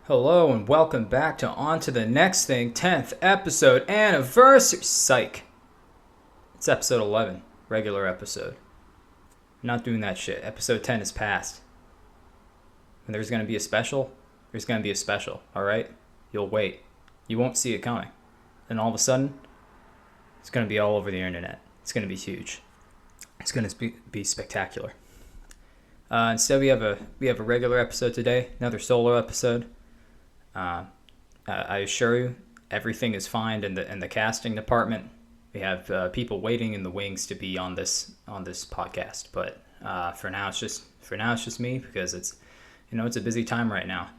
Hello and welcome back to On to the Next Thing, 10th episode anniversary. Psych. It's episode 11, regular episode. I'm not doing that shit. Episode 10 is past. When there's going to be a special, there's going to be a special, alright? You'll wait. You won't see it coming. And all of a sudden, it's going to be all over the internet. It's going to be huge. It's going to be spectacular. Instead, we have a regular episode today, another solo episode. I assure you, everything is fine in the casting department. We have people waiting in the wings to be on this podcast, but for now it's just me because it's a busy time right now.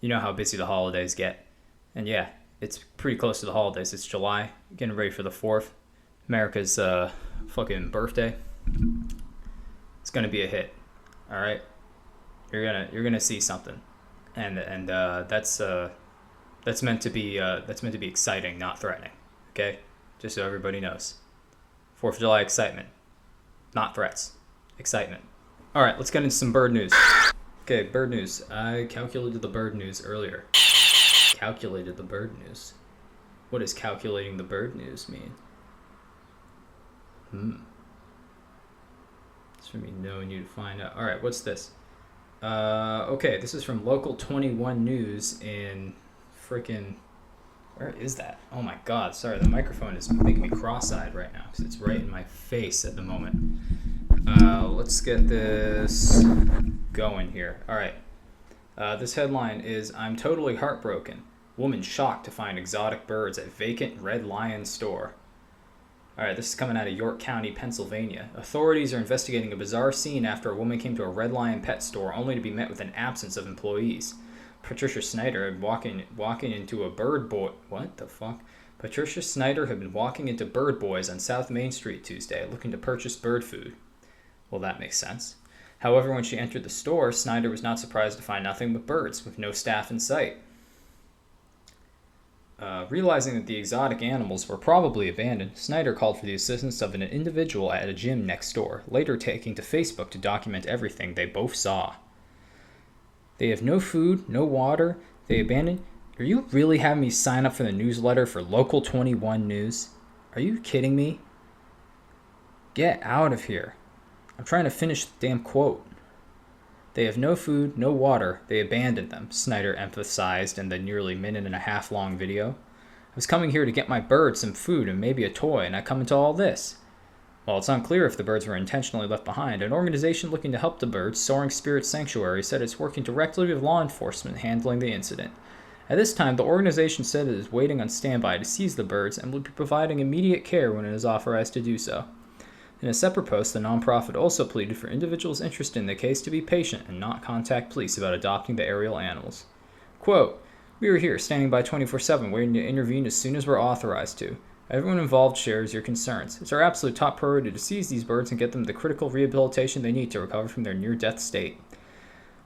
You know how busy the holidays get, and yeah, it's pretty close to the holidays. It's July, getting ready for the 4th, America's fucking birthday. It's gonna be a hit. All right, you're gonna see something, and that's meant to be exciting, not threatening. Okay, just so everybody knows. 4th of July excitement, not threats. Excitement. All right, let's get into some bird news. Okay, bird news. I calculated the bird news earlier. Calculated the bird news. What does calculating the bird news mean? It's for me knowing you to find out. All right, what's this? Okay, this is from Local 21 News in freaking... Where is that? Oh my god, sorry, the microphone is making me cross-eyed right now because it's right in my face at the moment. Let's get this going here. All right. This headline is, "I'm totally heartbroken. Woman shocked to find exotic birds at vacant Red Lion store." All right, this is coming out of York County, Pennsylvania. Authorities are investigating a bizarre scene after a woman came to a Red Lion pet store only to be met with an absence of employees. Patricia Snyder had walking into a bird boy. What the fuck? Patricia Snyder had been walking into Bird Boys on South Main Street Tuesday, looking to purchase bird food. Well, that makes sense. However, when she entered the store, Snyder was not surprised to find nothing but birds, with no staff in sight. Realizing that the exotic animals were probably abandoned, Snyder called for the assistance of an individual at a gym next door, later taking to Facebook to document everything they both saw. "They have no food, no water, they abandoned..." Are you really having me sign up for the newsletter for Local 21 News? Are you kidding me? Get out of here. I'm trying to finish the damn quote. "They have no food, no water, they abandoned them," Snyder emphasized in the nearly minute-and-a-half long video. "I was coming here to get my birds some food and maybe a toy, and I come into all this." While it's unclear if the birds were intentionally left behind, an organization looking to help the birds, Soaring Spirit Sanctuary, said it's working directly with law enforcement handling the incident. At this time, the organization said it is waiting on standby to seize the birds and will be providing immediate care when it is authorized to do so. In a separate post, the nonprofit also pleaded for individuals interested in the case to be patient and not contact police about adopting the aerial animals. Quote, "We are here, standing by 24/7, waiting to intervene as soon as we're authorized to. Everyone involved shares your concerns. It's our absolute top priority to seize these birds and get them the critical rehabilitation they need to recover from their near-death state."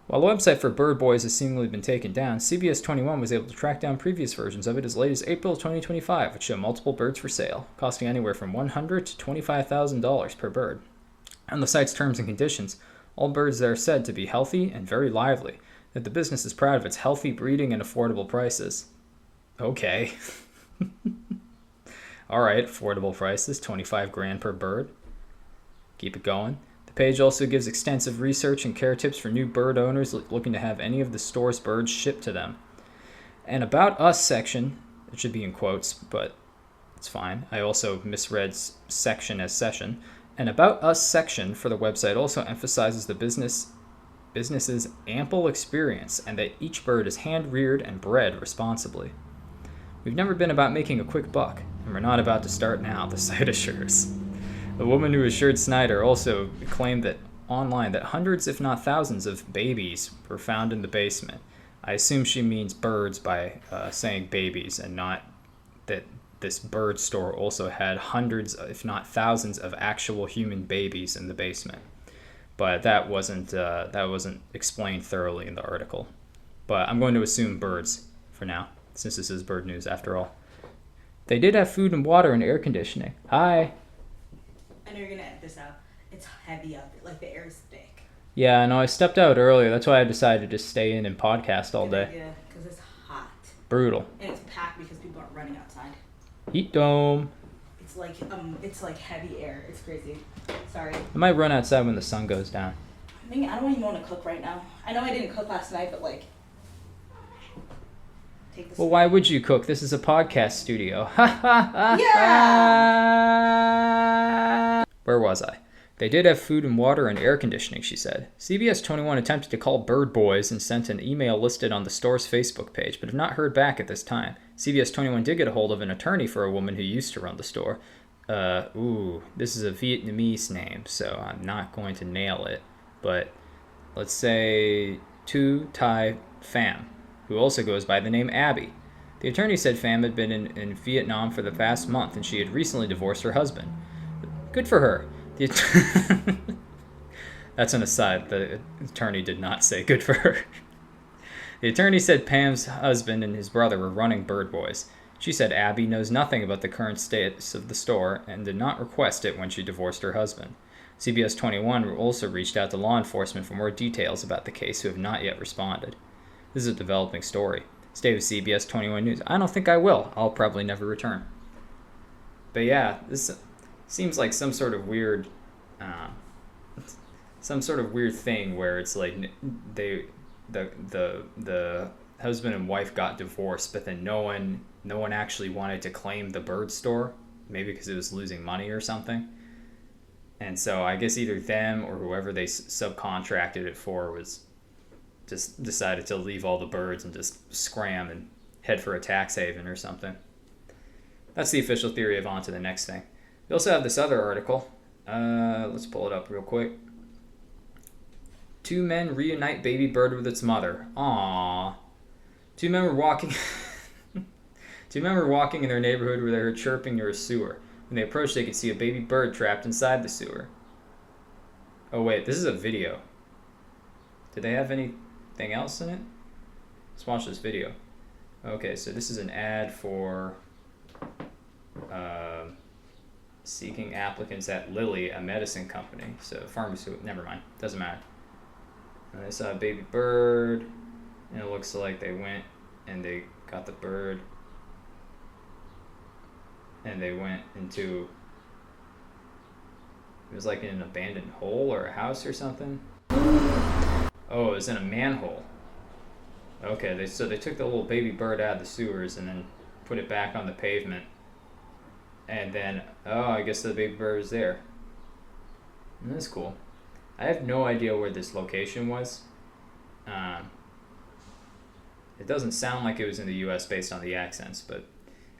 While the website for Bird Boys has seemingly been taken down, CBS 21 was able to track down previous versions of it as late as April of 2025, which show multiple birds for sale, costing anywhere from $100,000 to $25,000 per bird. On the site's terms and conditions, all birds there are said to be healthy and very lively, that the business is proud of its healthy breeding and affordable prices. Okay. Alright, affordable prices, $25,000 per bird. Keep it going. The page also gives extensive research and care tips for new bird owners looking to have any of the store's birds shipped to them. An About Us section, it should be in quotes, but it's fine. I also misread section as session. An About Us section for the website also emphasizes the business's ample experience and that each bird is hand-reared and bred responsibly. "We've never been about making a quick buck, and we're not about to start now," the site assures. The woman who assured Snyder also claimed that online that hundreds, if not thousands, of babies were found in the basement. I assume she means birds by saying babies, and not that this bird store also had hundreds, if not thousands, of actual human babies in the basement. But that wasn't explained thoroughly in the article. But I'm going to assume birds for now, since this is bird news after all. "They did have food and water and air conditioning." Hi. I know you're gonna edit this out. It's heavy up, like the air is thick. Yeah, no, I stepped out earlier. That's why I decided to stay in and podcast all day. Yeah, because it's hot. Brutal. And it's packed because people aren't running outside. Heat dome. It's like heavy air. It's crazy. Sorry. I might run outside when the sun goes down. I mean, I don't even want to cook right now. I know I didn't cook last night, but like, take this. Well, why would you cook? This is a podcast studio. Yeah. Where was I? They did have food and water and air conditioning, she said. CBS 21 attempted to call Bird Boys and sent an email listed on the store's Facebook page, but have not heard back at this time. CBS 21 did get a hold of an attorney for a woman who used to run the store. This is a Vietnamese name, so I'm not going to nail it. But let's say Tu Tai Pham, who also goes by the name Abby. The attorney said Pham had been in Vietnam for the past month, and she had recently divorced her husband. Good for her. That's an aside. The attorney did not say good for her. The attorney said Pam's husband and his brother were running Bird Boys. She said Abby knows nothing about the current status of the store and did not request it when she divorced her husband. CBS 21 also reached out to law enforcement for more details about the case, who have not yet responded. This is a developing story. Stay with CBS 21 News. I don't think I will. I'll probably never return. But yeah, this seems like some sort of weird thing where it's like the husband and wife got divorced, but then no one actually wanted to claim the bird store, maybe because it was losing money or something. And so I guess either them or whoever they subcontracted it for was just decided to leave all the birds and just scram and head for a tax haven or something. That's the official theory of on to the next thing. We also have this other article. Let's pull it up real quick. 2 men reunite baby bird with its mother. Aww. 2 men were walking. 2 men were walking in their neighborhood where they heard chirping near a sewer. When they approached, they could see a baby bird trapped inside the sewer. Oh wait, this is a video. Did they have anything else in it? Let's watch this video. Okay, so this is an ad for seeking applicants at Lilly, a medicine company. So pharmaceutical, never mind, doesn't matter. And they saw a baby bird, and it looks like they went and they got the bird, and they went into, it was like in an abandoned hole or a house or something. Oh, it was in a manhole. Okay, they took the little baby bird out of the sewers and then put it back on the pavement. And then, I guess the baby bird is there. And that's cool. I have no idea where this location was. It doesn't sound like it was in the U.S. based on the accents, but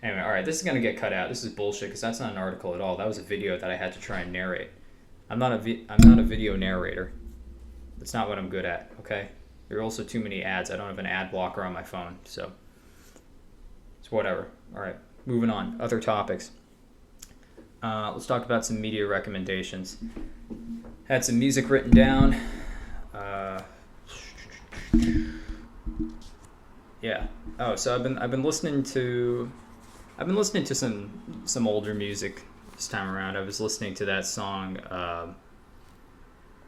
anyway, all right, this is going to get cut out. This is bullshit because that's not an article at all. That was a video that I had to try and narrate. I'm not a video narrator. That's not what I'm good at, okay? There are also too many ads. I don't have an ad blocker on my phone, so it's whatever. All right, moving on. Other topics. Let's talk about some media recommendations. Had some music written down. Yeah. Oh, so I've been listening to some older music this time around. I was listening to that song.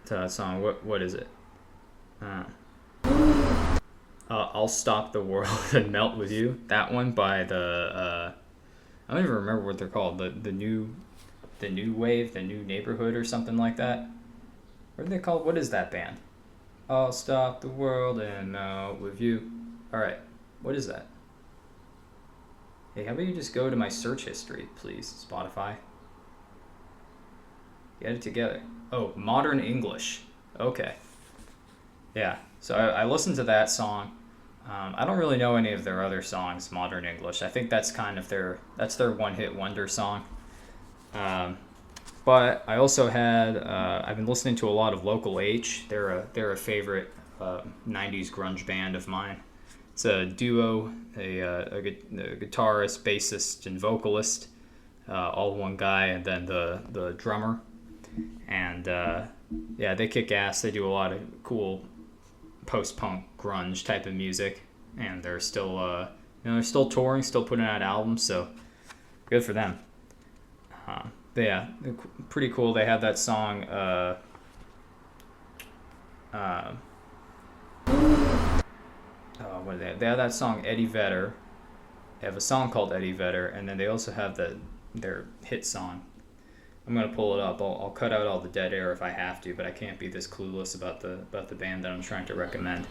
What is it? I'll Stop the World and Melt with You. That one by the I don't even remember what they're called. The new wave, the new neighborhood, or something like that. What are they called? What is that band? I'll stop the world and melt with you. All right, what is that? Hey, how about you just go to my search history, please, Spotify? Get it together. Oh, Modern English. Okay. Yeah. So I listened to that song. I don't really know any of their other songs, Modern English. I think that's kind of their one-hit wonder song. But I also had I've been listening to a lot of Local H. They're a favorite 90s grunge band of mine. It's a duo, a guitarist, bassist, and vocalist, all one guy, and then the drummer. And yeah, they kick ass. They do a lot of cool post-punk grunge type of music, and they're still they're still touring, still putting out albums, so good for them. But yeah, they're pretty cool. They have that song Um, what are they? They have that song Eddie Vedder. They have a song called Eddie Vedder, and then they also have their hit song. I'm gonna pull it up. I'll cut out all the dead air if I have to, but I can't be this clueless about the band that I'm trying to recommend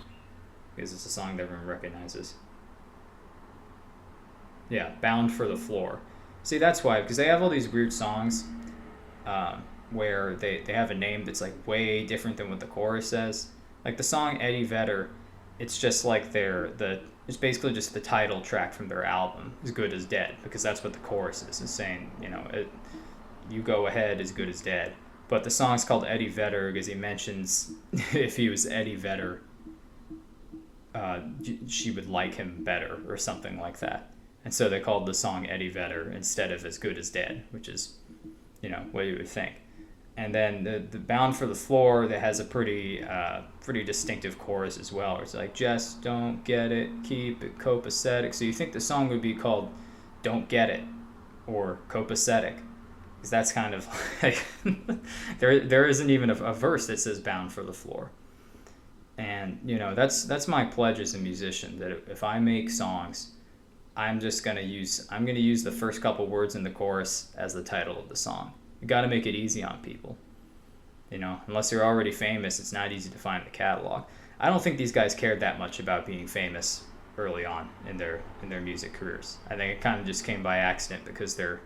because it's a song that everyone recognizes. Yeah, Bound for the Floor. See, that's why, because they have all these weird songs where they have a name that's like way different than what the chorus says. Like the song Eddie Vedder, it's just like it's basically just the title track from their album, As Good as Dead, because that's what the chorus is saying, you go ahead, as good as dead. But the song's called Eddie Vedder because he mentions if he was Eddie Vedder, she would like him better or something like that. And so they called the song Eddie Vedder instead of As Good as Dead, which is, what you would think. And then the Bound for the Floor, that has a pretty distinctive chorus as well. It's like, just don't get it, keep it copacetic. So you think the song would be called Don't Get It or Copacetic. Because that's kind of like, there isn't even a verse that says Bound for the Floor. And, that's my pledge as a musician, that if I make songs, I'm going to use the first couple words in the chorus as the title of the song. You got to make it easy on people. Unless you're already famous, it's not easy to find the catalog. I don't think these guys cared that much about being famous early on in their music careers. I think it kind of just came by accident because their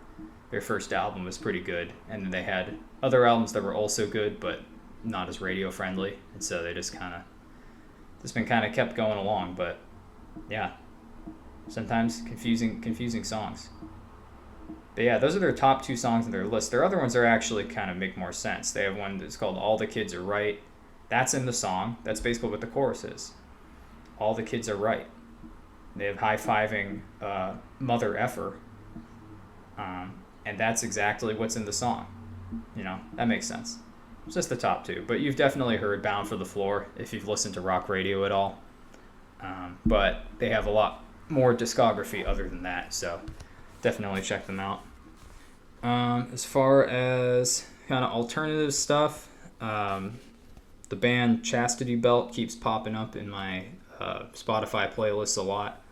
first album was pretty good, and then they had other albums that were also good but not as radio friendly, and so they just been kept going along. But yeah, sometimes confusing songs. But yeah, those are their top 2 songs in their list. Their other ones are actually kind of make more sense. They have one that's called All the Kids Are Right. That's in the song. That's basically what the chorus is. All the kids are right. They have high-fiving mother effer. And that's exactly what's in the song. That makes sense. It's just the top 2. But you've definitely heard Bound for the Floor if you've listened to rock radio at all. But they have a lot more discography other than that, so definitely check them out. As far as kind of alternative stuff, the band Chastity Belt keeps popping up in my Spotify playlists a lot.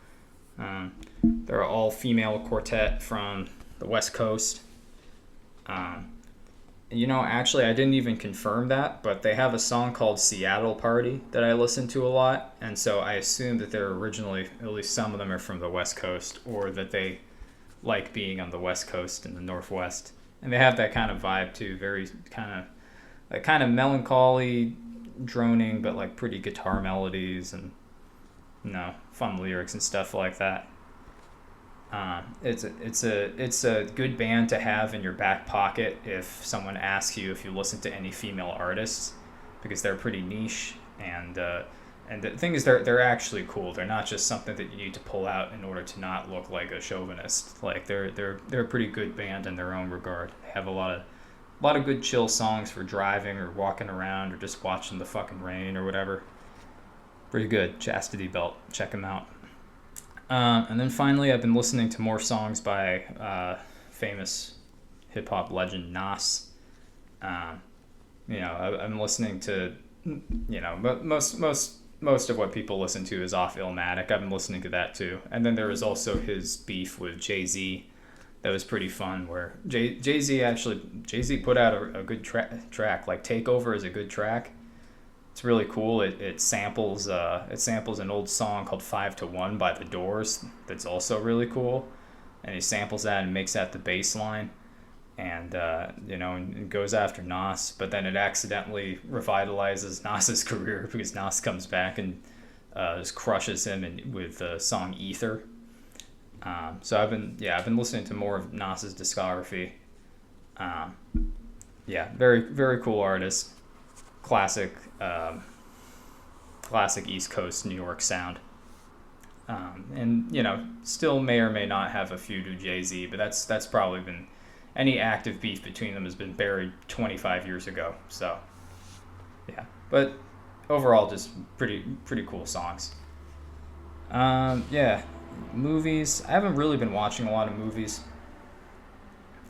They're an all-female quartet from the West Coast. Actually, I didn't even confirm that, but they have a song called Seattle Party that I listen to a lot, and so I assume that they're originally, at least some of them are from the West Coast, or that they like being on the West Coast in the Northwest. And they have that kind of vibe too, very kind of melancholy, droning, but like pretty guitar melodies and fun lyrics and stuff like that. It's a good band to have in your back pocket if someone asks you if you listen to any female artists, because they're pretty niche, and the thing is they're actually cool. They're not just something that you need to pull out in order to not look like a chauvinist. Like they're a pretty good band in their own regard. They have a lot of good chill songs for driving or walking around or just watching the fucking rain or whatever. Pretty good. Chastity Belt. Check them out. And then finally, I've been listening to more songs by famous hip-hop legend Nas. I'm listening to, most of what people listen to is off Illmatic. I've been listening to that too. And then there was also his beef with Jay-Z. That was pretty fun, where Jay-Z put out a good track. Like Takeover is a good track. It's really cool. It samples an old song called 5 to 1 by The Doors. That's also really cool. And he samples that and makes that the bass line. And and goes after Nas, but then it accidentally revitalizes Nas's career because Nas comes back and just crushes him with the song Ether. So I've been listening to more of Nas's discography. Very very cool artist, classic East Coast New York sound. And still may or may not have a feud with Jay-Z, but that's probably been, any active beef between them has been buried 25 years ago. So, yeah. But overall, just pretty cool songs. Movies. I haven't really been watching a lot of movies.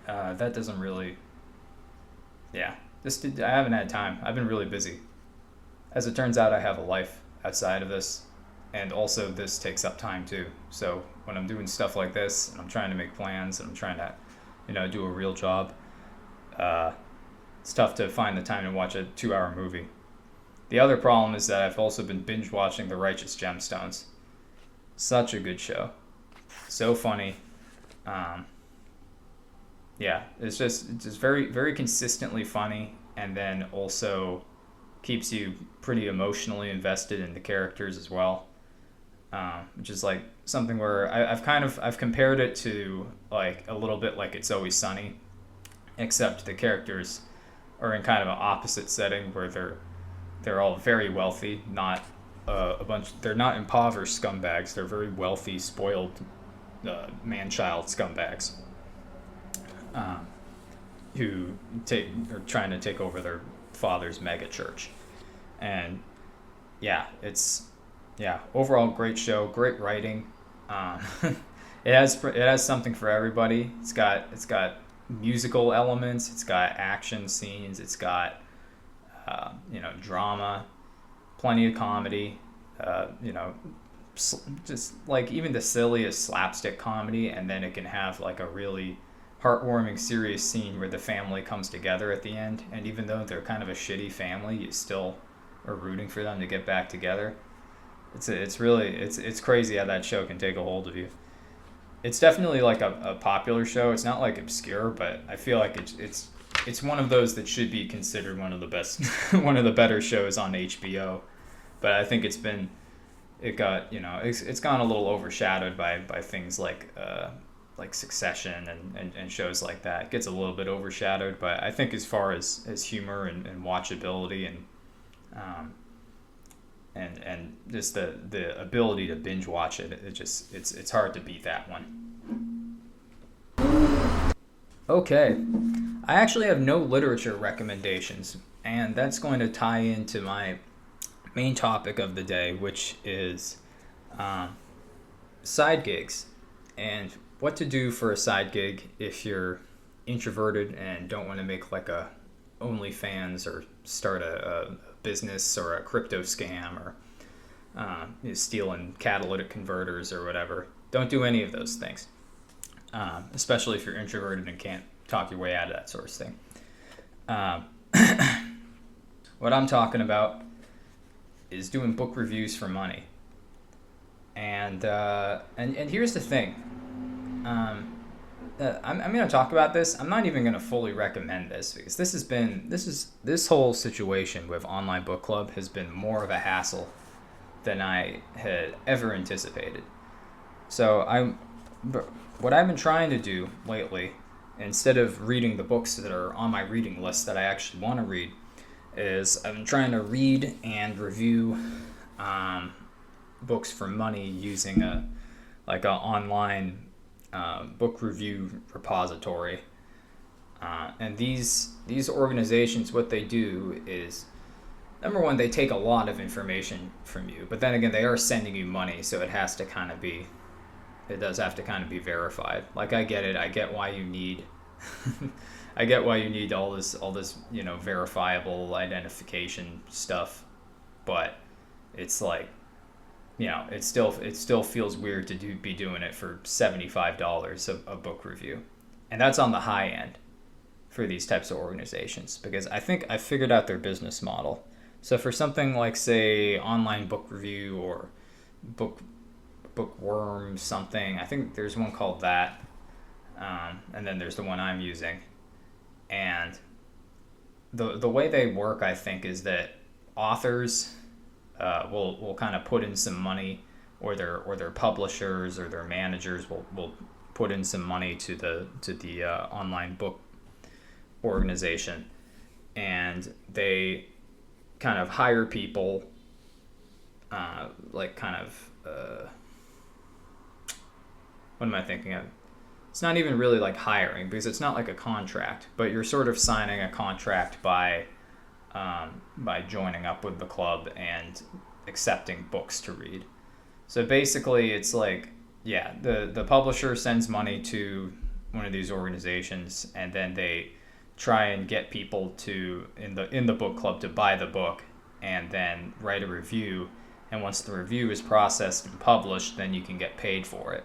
That doesn't really... Yeah. I haven't had time. I've been really busy. As it turns out, I have a life outside of this, and also this takes up time too. So when I'm doing stuff like this, and I'm trying to make plans, and I'm trying to, do a real job, it's tough to find the time to watch a 2-hour movie. The other problem is that I've also been binge watching The Righteous Gemstones. Such a good show. So funny. It's just very, very consistently funny, and then also keeps you pretty emotionally invested in the characters as well. Which is like something where I've compared it to like a little bit like It's Always Sunny, except the characters are in kind of an opposite setting where they're all very wealthy, not they're not impoverished scumbags. They're very wealthy, spoiled man-child scumbags who are trying to take over their father's mega church. And overall great show, great writing. It has something for everybody. It's got musical elements, it's got action scenes, it's got drama, plenty of comedy, just like even the silliest slapstick comedy, and then it can have like a really heartwarming serious scene where the family comes together at the end, and even though they're kind of a shitty family, you still are rooting for them to get back together. It's crazy how that show can take a hold of you. It's definitely like a popular show. It's not like obscure, but I feel like it's one of those that should be considered one of the best, one of the better shows on HBO. But I think it's gone a little overshadowed by things like Succession and shows like that. It gets a little bit overshadowed, but I think as far as humor and watchability and just the ability to binge watch it, it's hard to beat that one. Okay, I actually have no literature recommendations, and that's going to tie into my main topic of the day, which is side gigs and what to do for a side gig if you're introverted and don't want to make like a OnlyFans or start a business or a crypto scam or stealing catalytic converters or whatever. Don't do any of those things, especially if you're introverted and can't talk your way out of that sort of thing. What I'm talking about is doing book reviews for money. And here's the thing. I'm going to talk about this. I'm not even going to fully recommend this because this whole situation with online book club has been more of a hassle than I had ever anticipated. So what I've been trying to do lately, instead of reading the books that are on my reading list that I actually want to read, is I've been trying to read and review books for money using an online book review repository. And these organizations, what they do is, number one, they take a lot of information from you, but then again, they are sending you money, so it does have to kind of be verified. Like, I get it. I get why you need I get why you need all this verifiable identification stuff, but it's like, it still feels weird to be doing it for $75 a book review. And that's on the high end for these types of organizations, because I think I figured out their business model. So for something like, say, online book review or bookworm something, I think there's one called that, and then there's the one I'm using. And the way they work, I think, is that authors will kind of put in some money, or their publishers or their managers will put in some money to the online book organization, and they kind of hire people, what am I thinking of? It's not even really like hiring, because it's not like a contract, but you're sort of signing a contract by joining up with the club and accepting books to read. So basically it's like, the publisher sends money to one of these organizations, and then they try and get people in the book club to buy the book, and then write a review. And once the review is processed and published, then you can get paid for it.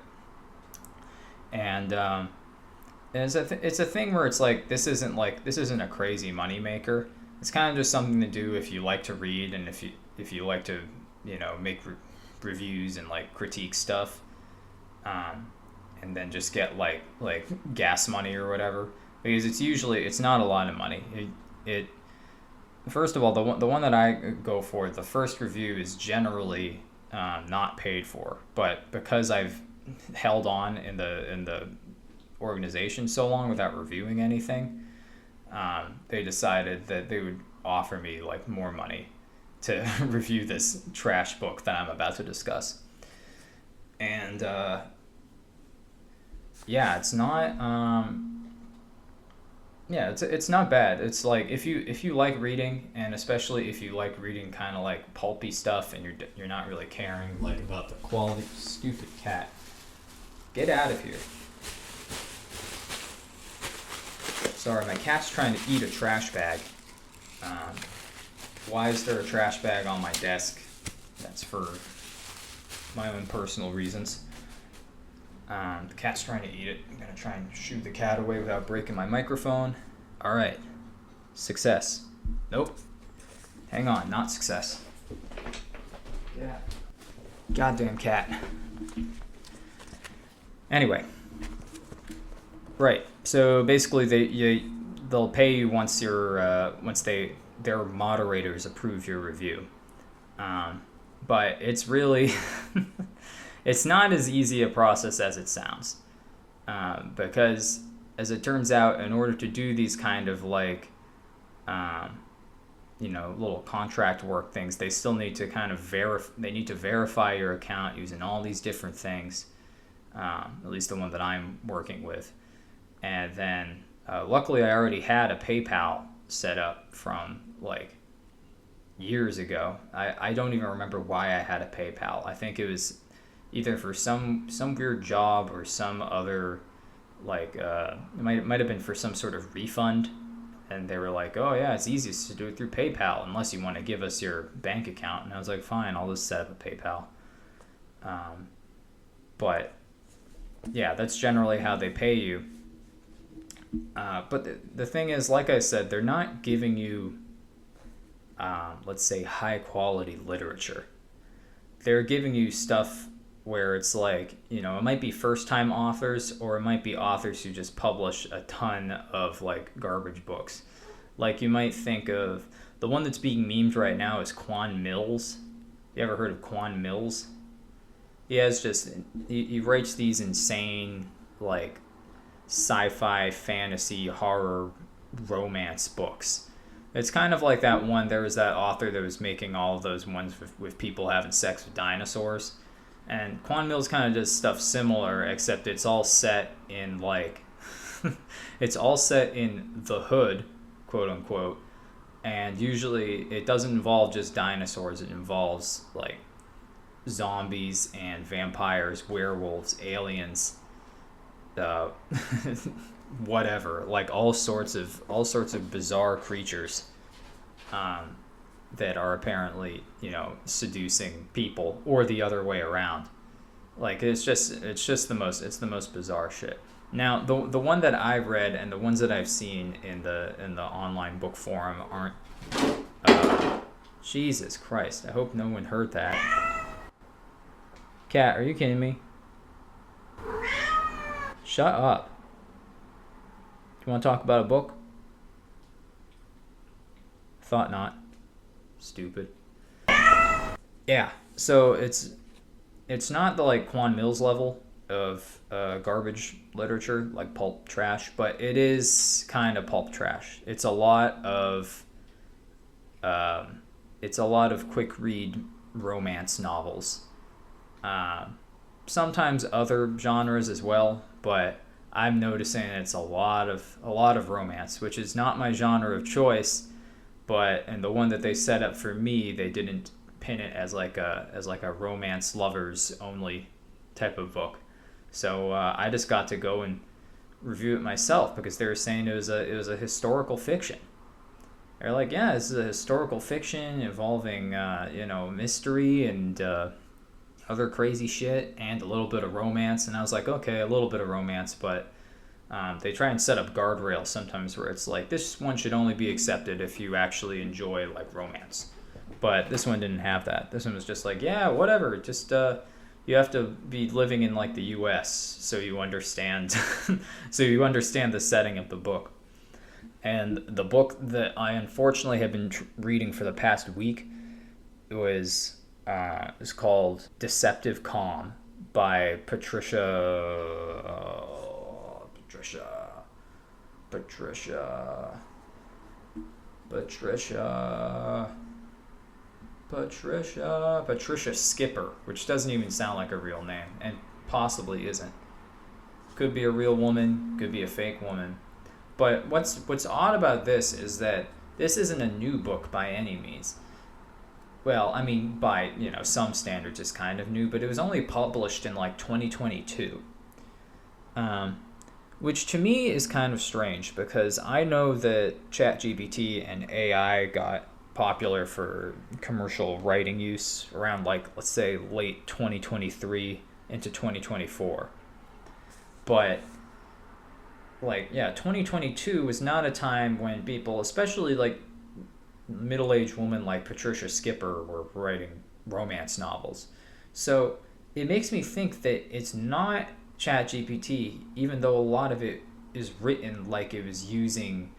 And it's a thing where it's like this isn't a crazy moneymaker. It's kind of just something to do if you like to read and if you like to make reviews and like critique stuff, and then just get like gas money or whatever, because it's not a lot of money. It first of all, the one that I go for, the first review is generally not paid for, but because I've held on in the organization so long without reviewing anything, they decided that they would offer me like more money to review this trash book that I'm about to discuss. And it's not it's not bad. It's like if you like reading, and especially if you like reading kind of like pulpy stuff, and you're not really caring like about the quality. Stupid cat, get out of here. Sorry, my cat's trying to eat a trash bag. Why is there a trash bag on my desk? That's for my own personal reasons. The cat's trying to eat it. I'm going to try and shoo the cat away without breaking my microphone. All right. Success. Nope. Hang on. Not success. Yeah. Goddamn cat. Anyway. Right. So basically, they'll pay you once their moderators approve your review. But it's really it's not as easy a process as it sounds, because as it turns out, in order to do these kind of like little contract work things, they still need to kind of verify your account using all these different things, at least the one that I'm working with. And then luckily I already had a PayPal set up from like years ago. I don't even remember why I had a PayPal. I think it was either for some weird job or some other, like it might have been for some sort of refund, and they were like, oh yeah, it's easiest to do it through PayPal unless you want to give us your bank account. And I was like, fine, I'll just set up a PayPal. But yeah, that's generally how they pay you. But the thing is, like I said, they're not giving you let's say high quality literature. They're giving you stuff where it's like, it might be first time authors, or it might be authors who just publish a ton of like garbage books. Like you might think of the one that's being memed right now is Quan Mills. You ever heard of Quan Mills? He writes these insane like sci-fi, fantasy, horror, romance books. It's kind of like that one. There was that author that was making all of those ones with people having sex with dinosaurs. And Quan Mills kind of does stuff similar, except it's all set in like, it's all set in the hood, quote unquote. And usually it doesn't involve just dinosaurs. It involves like zombies and vampires, werewolves, aliens, whatever, like all sorts of bizarre creatures that are apparently seducing people, or the other way around. Like it's the most bizarre shit. Now the one that I've read and the ones that I've seen in the online book forum aren't Jesus Christ, I hope no one heard that. Cat, are you kidding me? Shut up. You want to talk about a book? Thought not. Stupid. Yeah, so it's not the like Quan Mills level of garbage literature, like pulp trash, but it is kind of pulp trash. It's a lot of quick read romance novels. Sometimes other genres as well, but I'm noticing it's a lot of romance, which is not my genre of choice. And the one that they set up for me, they didn't pin it as like a romance lovers only type of book. So I just got to go and review it myself because they were saying it was a historical fiction. They're like, yeah, this is a historical fiction involving, mystery and other crazy shit and a little bit of romance. And I was like, okay, a little bit of romance, but they try and set up guardrails sometimes where it's like, this one should only be accepted if you actually enjoy, like, romance. But this one didn't have that. This one was just like, yeah, whatever, just, you have to be living in, like, the U.S. so you understand, so you understand the setting of the book. And the book that I unfortunately have been reading for the past week is called Deceptive Calm by Patricia Skipper, which doesn't even sound like a real name, and possibly isn't. Could be a real woman, could be a fake woman. But what's odd about this is that this isn't a new book by any means. Well, I mean, by, some standards it's kind of new, but it was only published in like 2022. Which to me is kind of strange because I know that ChatGPT and AI got popular for commercial writing use around, like, let's say late 2023 into 2024. But 2022 was not a time when people, especially like middle-aged women like Patricia Skipper, were writing romance novels. So it makes me think that it's not ChatGPT, even though a lot of it is written like it was using,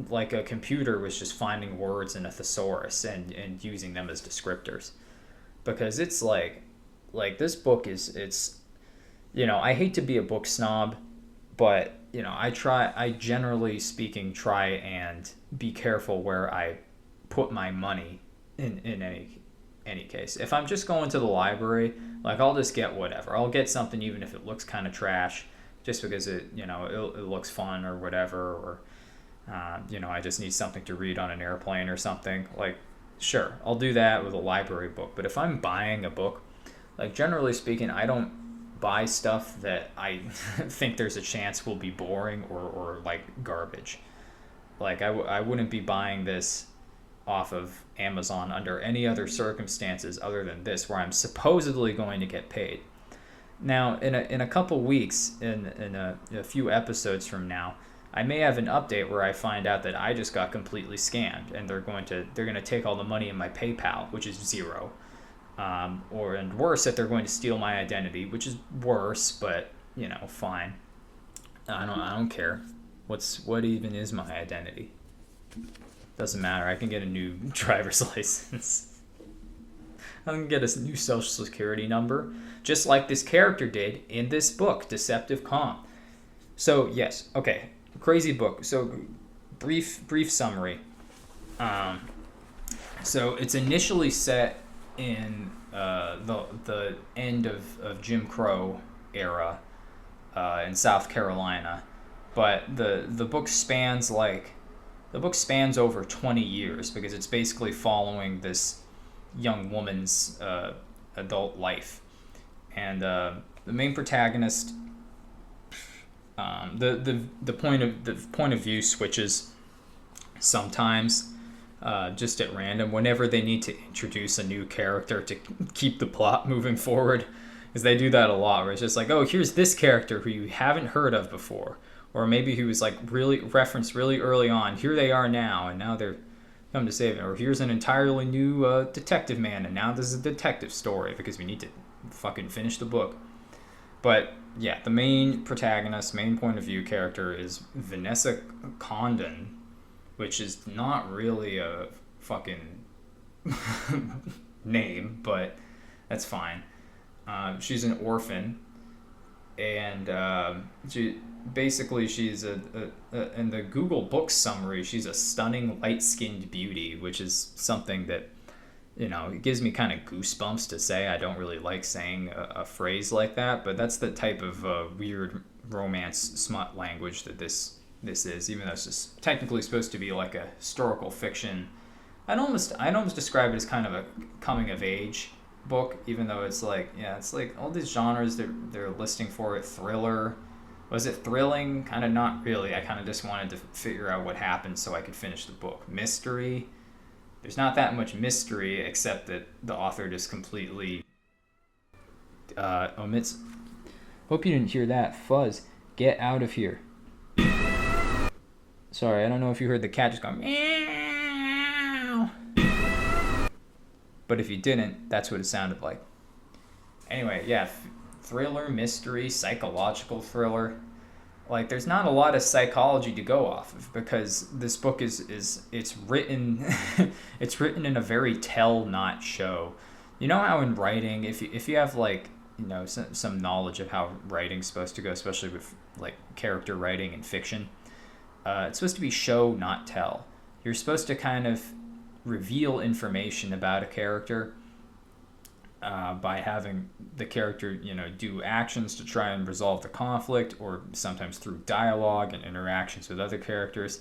like a computer was just finding words in a thesaurus and using them as descriptors. Because it's like this book it's I hate to be a book snob, but I generally speaking try and be careful where I put my money in any case. If I'm just going to the library, like, I'll just get whatever. I'll get something even if it looks kind of trash, just because it looks fun or whatever, or I just need something to read on an airplane or something. Like, sure, I'll do that with a library book. But if I'm buying a book, like, generally speaking, I don't buy stuff that I think there's a chance will be boring or like garbage. Like, I wouldn't be buying this off of Amazon under any other circumstances other than this, where I'm supposedly going to get paid. Now, in a couple weeks, in a few episodes from now, I may have an update where I find out that I just got completely scammed, and they're going to take all the money in my PayPal, which is zero. And worse, that they're going to steal my identity, which is worse, but fine. I don't care. What even is my identity? Doesn't matter. I can get a new driver's license. I can get a new social security number, just like this character did in this book, Deceptive Calm. So yes, okay, crazy book. So brief summary. So it's initially set in the end of Jim Crow era in South Carolina, but the book spans over 20 years because it's basically following this young woman's adult life, and the main protagonist, the point of view switches sometimes. Just at random, whenever they need to introduce a new character to keep the plot moving forward, because they do that a lot, where it's just like, oh, here's this character who you haven't heard of before, or maybe who was like really referenced really early on. Here they are now, and now they're come to save it. Or here's an entirely new detective man, and now this is a detective story because we need to fucking finish the book. But yeah, the main protagonist, main point of view character is Vanessa Condon, which is not really a fucking name, but that's fine. She's an orphan, and she's in the Google Books summary, she's a stunning light-skinned beauty, which is something that, it gives me kind of goosebumps to say. I don't really like saying a phrase like that, but that's the type of weird romance smut language that this is, even though it's just technically supposed to be like a historical fiction. I'd almost describe it as kind of a coming of age book, even though it's like all these genres they're listing for it: thriller, Was it thrilling? Kind of not really. I kind of just wanted to figure out what happened so I could finish the book. Mystery? There's not that much mystery except that the author just completely omits. Hope you didn't hear that. Fuzz, get out of here. Sorry, I don't know if you heard the cat just going meow. But if you didn't, that's what it sounded like. Anyway, yeah, thriller, mystery, psychological thriller. Like, there's not a lot of psychology to go off of because this book it's written it's written in a very tell not show. You know how in writing, if you have like, you know, some knowledge of how writing's supposed to go, especially with like character writing and fiction, it's supposed to be show not tell. You're supposed to kind of reveal information about a character by having the character, you know, do actions to try and resolve the conflict, or sometimes through dialogue and interactions with other characters.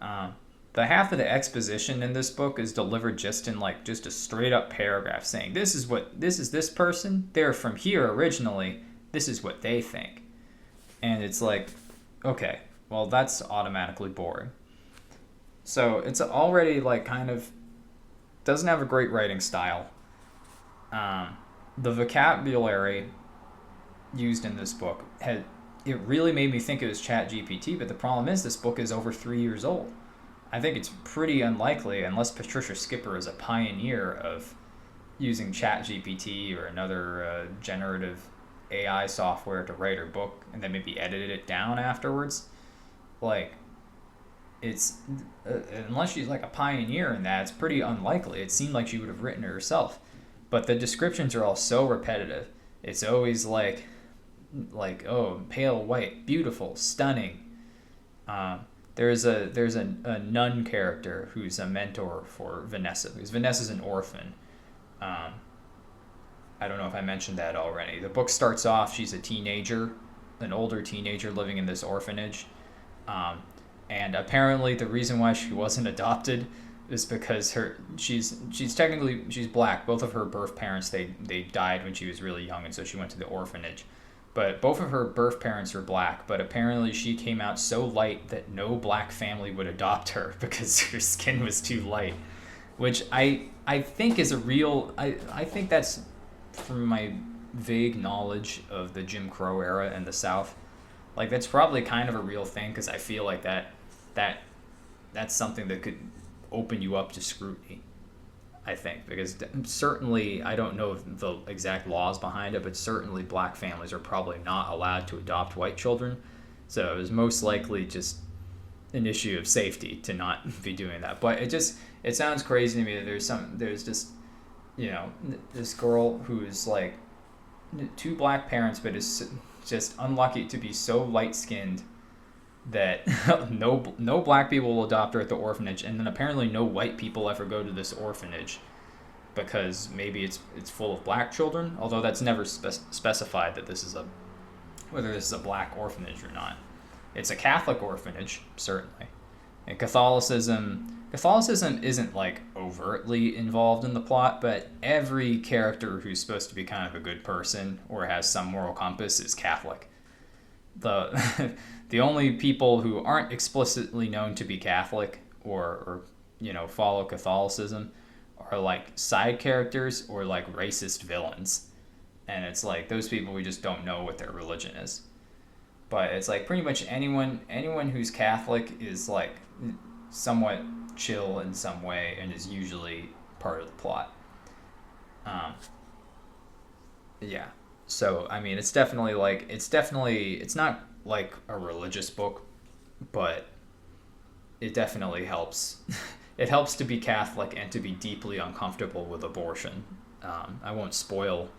The half of the exposition in this book is delivered just in like just a straight up paragraph saying this is this person, they're from here originally, this is what they think. And it's like, okay, well, that's automatically boring. So it's already like kind of doesn't have a great writing style. The vocabulary used in this book it really made me think it was ChatGPT, but the problem is this book is over 3 years old. I think it's pretty unlikely, unless Patricia Skipper is a pioneer of using ChatGPT or another generative AI software to write her book and then maybe edited it down afterwards. Like, it's unless she's like a pioneer in that, it's pretty unlikely. It seemed like she would have written it herself. But the descriptions are all so repetitive. It's always like oh, pale white, beautiful, stunning. There's a nun character who's a mentor for Vanessa, because Vanessa's an orphan. I don't know if I mentioned that already. The book starts off, she's a teenager, an older teenager living in this orphanage. And apparently the reason why she wasn't adopted is because she's black. Both of her birth parents, they died when she was really young, and so she went to the orphanage. But both of her birth parents are black, but apparently she came out so light that no black family would adopt her because her skin was too light, which I think is a real... I think that's from my vague knowledge of the Jim Crow era in the South. Like, that's probably kind of a real thing, because I feel like that's something that could open you up to scrutiny, I think, because certainly, I don't know the exact laws behind it, but certainly black families are probably not allowed to adopt white children. So it was most likely just an issue of safety to not be doing that. But it sounds crazy to me that there's just, you know, this girl who's like two black parents, but is just unlucky to be so light-skinned that no black people will adopt her at the orphanage, and then apparently no white people ever go to this orphanage because maybe it's full of black children, although that's never specified that whether this is a black orphanage or not. It's a Catholic orphanage, certainly. And Catholicism isn't like overtly involved in the plot, but every character who's supposed to be kind of a good person or has some moral compass is Catholic. The only people who aren't explicitly known to be Catholic or you know, follow Catholicism are like side characters or like racist villains. And it's like those people, we just don't know what their religion is. But it's like pretty much anyone who's Catholic is like somewhat chill in some way and is usually part of the plot. Yeah. So, I mean, it's not like a religious book, but it definitely helps. It helps to be Catholic and to be deeply uncomfortable with abortion. I won't spoil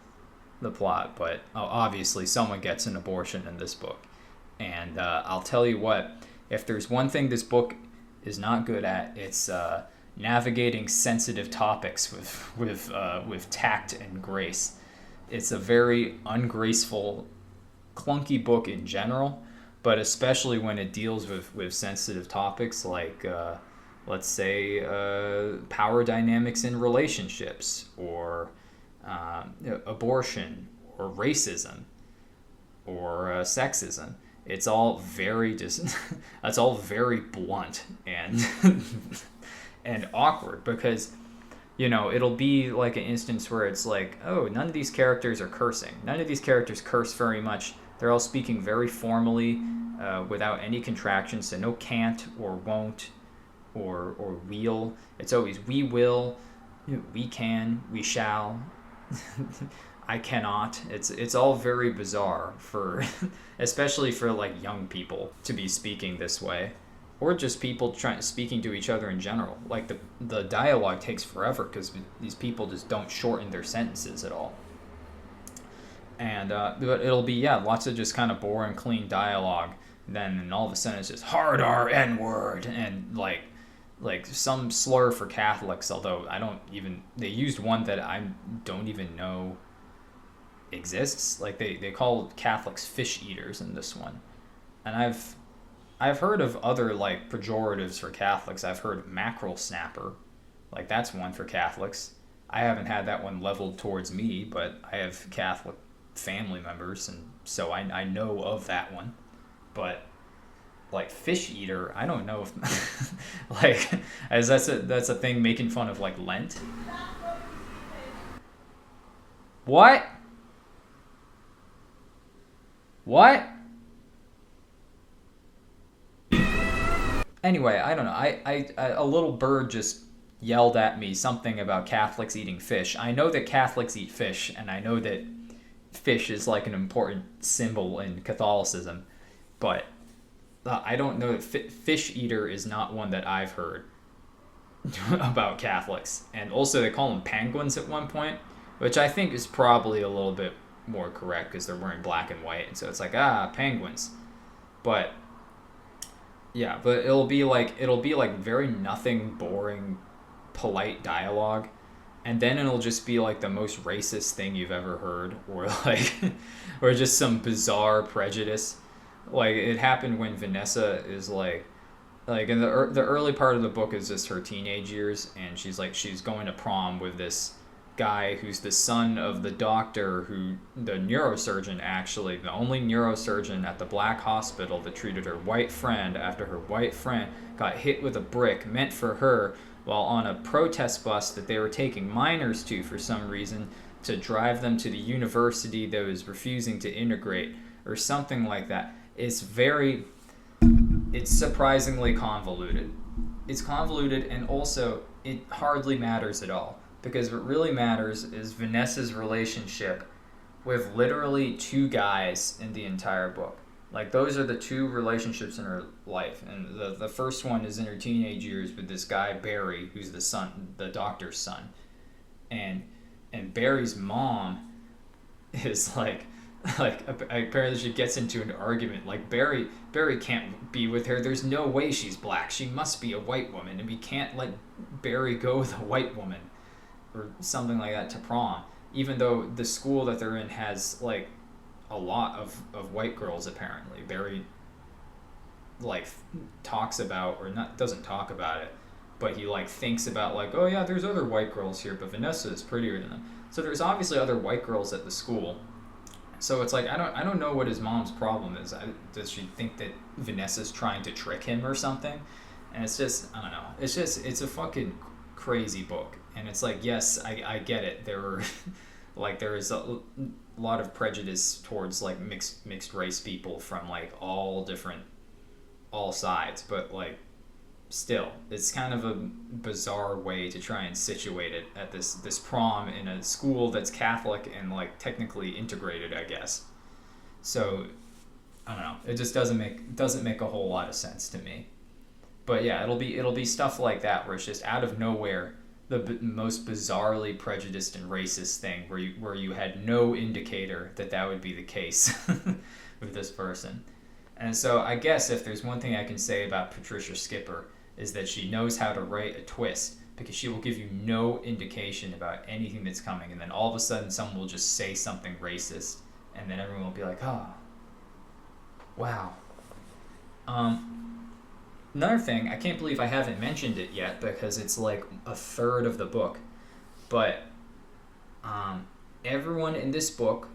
the plot, but obviously someone gets an abortion in this book. And I'll tell you what, if there's one thing this book is not good at, it's navigating sensitive topics with tact and grace. It's a very ungraceful, clunky book in general, but especially when it deals with sensitive topics like, let's say, power dynamics in relationships, or abortion, or racism, or sexism. it's all very that's all very blunt and and awkward because it'll be like an instance where it's like, oh, none of these characters are cursing. None of these characters curse very much. They're all speaking very formally, without any contractions, so no can't or won't or will. It's always we will, we can, we shall, I cannot. It's all very bizarre for, especially for like young people to be speaking this way, or just people speaking to each other in general. Like the dialogue takes forever because these people just don't shorten their sentences at all. And but it'll be lots of just kind of boring, clean dialogue. And all of a sudden it's just hard R N word and like some slur for Catholics. Although they used one that I don't even know exists. Like they call Catholics fish eaters in this one, and I've heard of other like pejoratives for Catholics. I've heard mackerel snapper, like that's one for Catholics. I haven't had that one leveled towards me, but I have Catholic family members, and so I know of that one. But like fish eater, I don't know if like as that's a thing making fun of like Lent. What? What? Anyway, I don't know. I a little bird just yelled at me something about Catholics eating fish. I know that Catholics eat fish, and I know that fish is like an important symbol in Catholicism, but I don't know that fish eater is not one that I've heard about Catholics. And also they call them penguins at one point, which I think is probably a little bit more correct because they're wearing black and white, and so it's like penguins. But yeah, but it'll be like very nothing, boring, polite dialogue, and then it'll just be like the most racist thing you've ever heard, or like or just some bizarre prejudice. Like it happened when Vanessa is like in the early part of the book is just her teenage years, and she's going to prom with this guy who's the son of the doctor who, the neurosurgeon, actually the only neurosurgeon at the black hospital that treated her white friend after her white friend got hit with a brick meant for her while on a protest bus that they were taking minors to for some reason to drive them to the university that was refusing to integrate or something like that. It's surprisingly convoluted. It's convoluted, and also it hardly matters at all. Because what really matters is Vanessa's relationship with literally two guys in the entire book. Like, those are the two relationships in her life. And the first one is in her teenage years with this guy, Barry, who's the doctor's son. And Barry's mom is like apparently she gets into an argument. Like, Barry can't be with her. There's no way she's black. She must be a white woman. And we can't let Barry go with a white woman. Or something like that to prom, even though the school that they're in has like a lot of white girls. Apparently Barry like talks about, or not, doesn't talk about it, but he like thinks about like, oh yeah, there's other white girls here, but Vanessa is prettier than them. So there's obviously other white girls at the school. So it's like I don't know what his mom's problem is. Does she think that Vanessa's trying to trick him or something? And it's just, I don't know, it's a fucking crazy book. And it's like, yes, I get it. There is a lot of prejudice towards like mixed race people from like all sides, but like still, it's kind of a bizarre way to try and situate it at this prom in a school that's Catholic and like technically integrated, I guess. So I don't know. It just doesn't make a whole lot of sense to me. But yeah, it'll be stuff like that where it's just out of nowhere. The most bizarrely prejudiced and racist thing where you had no indicator that would be the case with this person. And so I guess if there's one thing I can say about Patricia Skipper is that she knows how to write a twist, because she will give you no indication about anything that's coming, and then all of a sudden someone will just say something racist, and then everyone will be like, oh, wow. Another thing, I can't believe I haven't mentioned it yet because it's like a third of the book, but everyone in this book,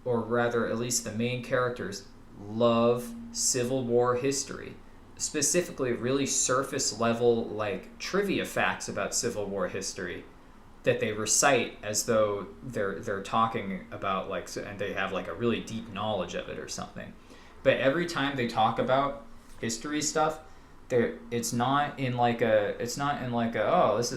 or rather at least the main characters, love Civil War history, specifically really surface level like trivia facts about Civil War history that they recite as though they're talking about like, and they have like a really deep knowledge of it or something. But every time they talk about history stuff, it's not in like a oh, this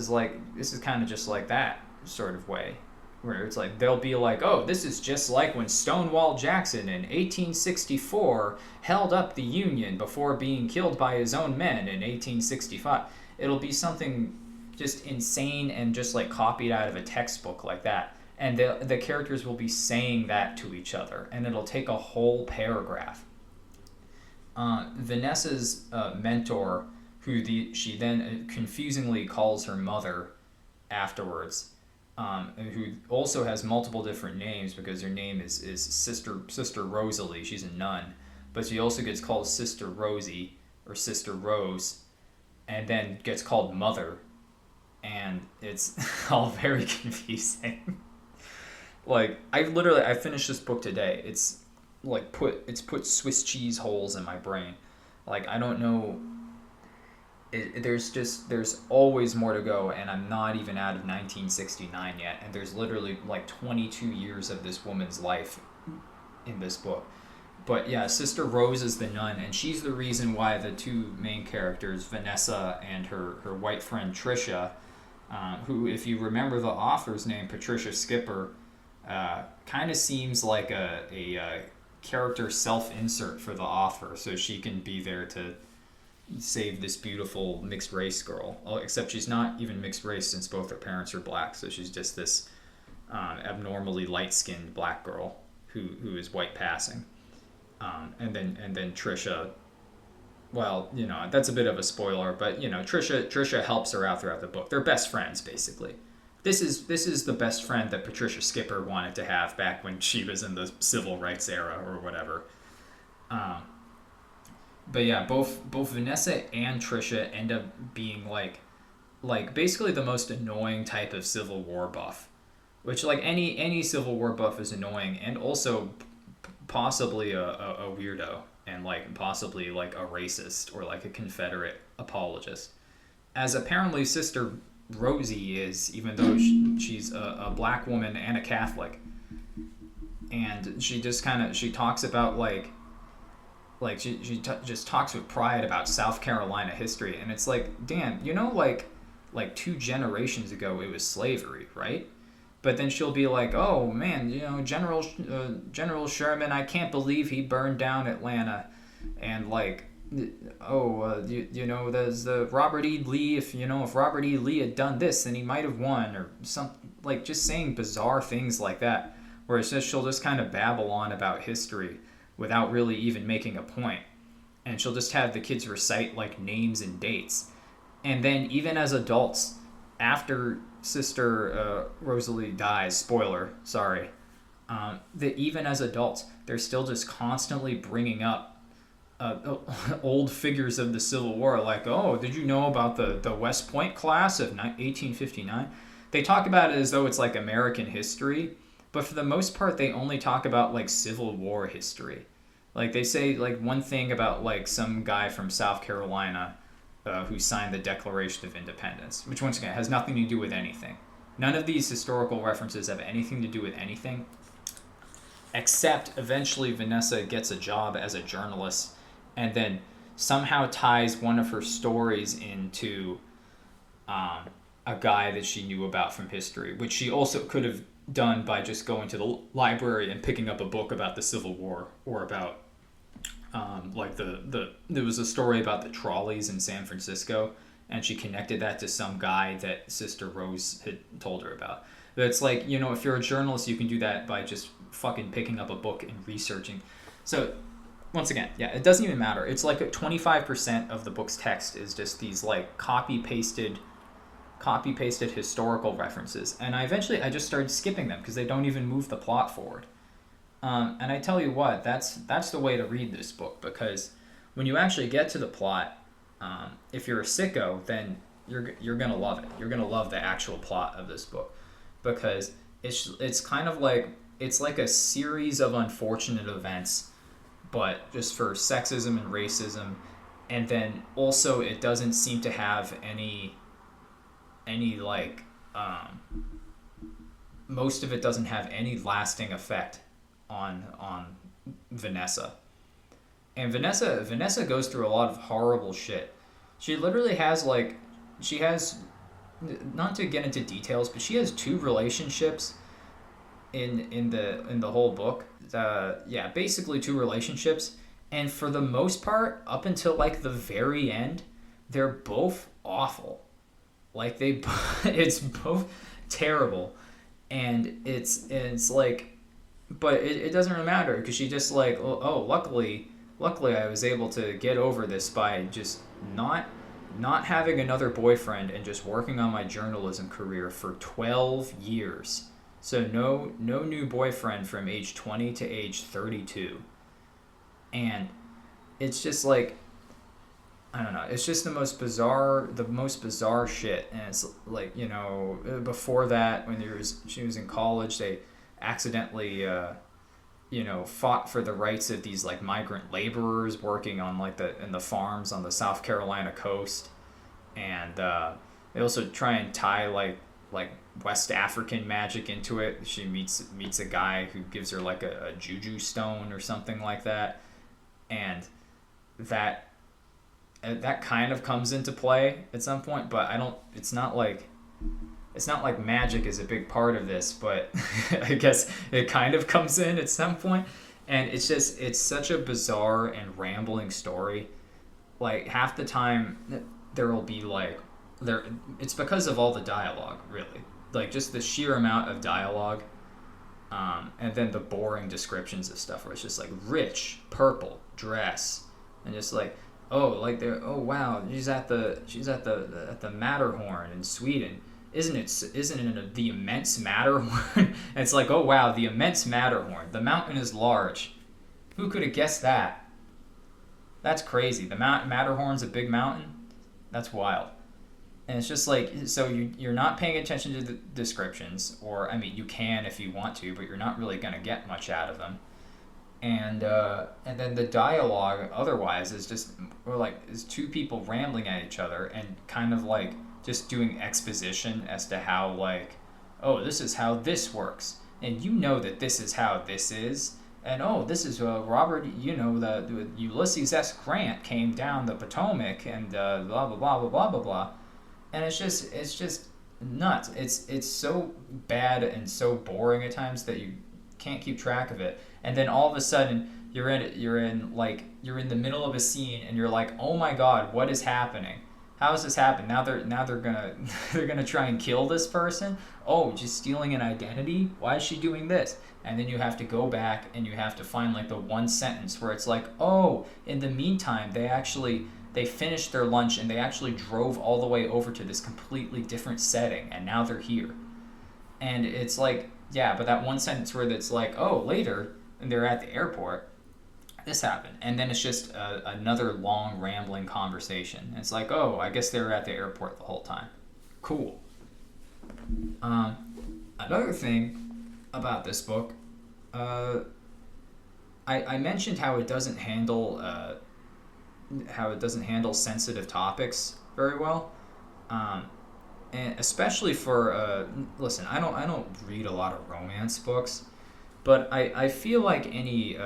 is kind of just like that sort of way, where it's like they'll be like, oh, this is just like when Stonewall Jackson in 1864 held up the Union before being killed by his own men in 1865. It'll be something just insane and just like copied out of a textbook like that, and the characters will be saying that to each other, and it'll take a whole paragraph. Vanessa's mentor, who she then confusingly calls her mother afterwards, who also has multiple different names because her name is Sister Rosalie. She's a nun, but she also gets called Sister Rosie or Sister Rose, and then gets called Mother, and it's all very confusing. Like I finished this book today. It's like put Swiss cheese holes in my brain. Like I don't know. There's always more to go, and I'm not even out of 1969 yet, and there's literally like 22 years of this woman's life in this book. But yeah, Sister Rose is the nun, and she's the reason why the two main characters, Vanessa and her white friend Trisha, who, if you remember the author's name, Patricia Skipper, kind of seems like a character self-insert for the author, so she can be there to save this beautiful mixed race girl. Except she's not even mixed race since both her parents are black, so she's just this abnormally light-skinned black girl who is white passing. And then Trisha, well, you know, that's a bit of a spoiler, but you know, Trisha helps her out throughout the book. They're best friends basically. This is the best friend that Patricia Skipper wanted to have back when she was in the civil rights era or whatever. But yeah, both Vanessa and Trisha end up being like basically the most annoying type of Civil War buff, which like any Civil War buff is annoying, and also possibly a weirdo, and like possibly like a racist or like a Confederate apologist, as apparently Sister Rosie is, even though she's a black woman and a Catholic. And she just she talks about just talks with pride about South Carolina history, and it's like, damn, you know, like 2 generations ago it was slavery, right? But then she'll be like, oh man, you know, General Sherman, I can't believe he burned down Atlanta, and like, you know, there's the Robert E. Lee. If Robert E. Lee had done this, then he might have won, or some, like, just saying bizarre things like that, where it's just she'll just kind of babble on about history without really even making a point, and she'll just have the kids recite like names and dates, and then even as adults, after Sister Rosalie dies, spoiler, sorry, that even as adults, they're still just constantly bringing up old figures of the Civil War, like, oh, did you know about the West Point class of 1859? They talk about it as though it's like American history, but for the most part, they only talk about like Civil War history. Like they say like one thing about like some guy from South Carolina who signed the Declaration of Independence, which once again has nothing to do with anything. None of these historical references have anything to do with anything, except eventually Vanessa gets a job as a journalist, and then somehow ties one of her stories into a guy that she knew about from history, which she also could have done by just going to the library and picking up a book about the Civil War, or about like there was a story about the trolleys in San Francisco, and she connected that to some guy that Sister Rose had told her about. But it's like, you know, if you're a journalist, you can do that by just fucking picking up a book and researching. So once again, yeah, it doesn't even matter. It's like 25% of the book's text is just these like copy pasted historical references, and I just started skipping them because they don't even move the plot forward. And I tell you what, that's the way to read this book, because when you actually get to the plot, if you're a sicko, then you're gonna love it. You're gonna love the actual plot of this book, because it's kind of like, it's like a series of unfortunate events but just for sexism and racism. And then also it doesn't seem to have any like most of it doesn't have any lasting effect on Vanessa. And Vanessa goes through a lot of horrible shit. She literally has not to get into details, but she has 2 relationships in the whole book. Basically 2 relationships, and for the most part, up until like the very end, they're both awful. Like it's both terrible, and it's like, but it doesn't really matter because she just like, luckily I was able to get over this by just not having another boyfriend and just working on my journalism career for 12 years. So no new boyfriend from age 20 to age 32. And it's just like, I don't know, it's just the most bizarre shit. And it's like, before that, when she was in college, they accidentally fought for the rights of these like migrant laborers working on like in the farms on the South Carolina coast. And they also try and tie like West African magic into it. She meets a guy who gives her like a juju stone or something like that, and that kind of comes into play at some point. But it's not like magic is a big part of this, but I guess it kind of comes in at some point. And it's such a bizarre and rambling story. Like half the time there will be like it's because of all the dialogue, really. Like just the sheer amount of dialogue, and then the boring descriptions of stuff where it's just like rich purple dress, and just like, wow, she's at the Matterhorn in Sweden. Isn't it the immense Matterhorn? And it's like, oh wow, the immense Matterhorn. The mountain is large. Who could have guessed that? That's crazy. The Matterhorn's a big mountain. That's wild. And it's just like, so you're not paying attention to the descriptions, or I mean, you can if you want to, but you're not really gonna get much out of them. And then the dialogue otherwise is just is 2 people rambling at each other and kind of like just doing exposition as to how like, oh, this is how this works, and that this is how this is, and oh, this is Robert, the Ulysses S. Grant came down the Potomac, and blah blah blah blah blah blah blah. And it's just nuts. It's so bad and so boring at times that you can't keep track of it. And then all of a sudden you're in the middle of a scene and you're like, oh my god, what is happening? How has this happened? Now they're gonna try and kill this person. Oh, she's stealing an identity. Why is she doing this? And then you have to go back and you have to find like the one sentence where it's like, oh, in the meantime they finished their lunch and they actually drove all the way over to this completely different setting, and now they're here. And it's like, yeah, but that one sentence where it's like, oh, later, and they're at the airport, this happened. And then it's just another long, rambling conversation. And it's like, oh, I guess they were at the airport the whole time. Cool. Another thing about this book, I mentioned how it doesn't handle sensitive topics very well, and especially for listen, I don't read a lot of romance books, but I feel like any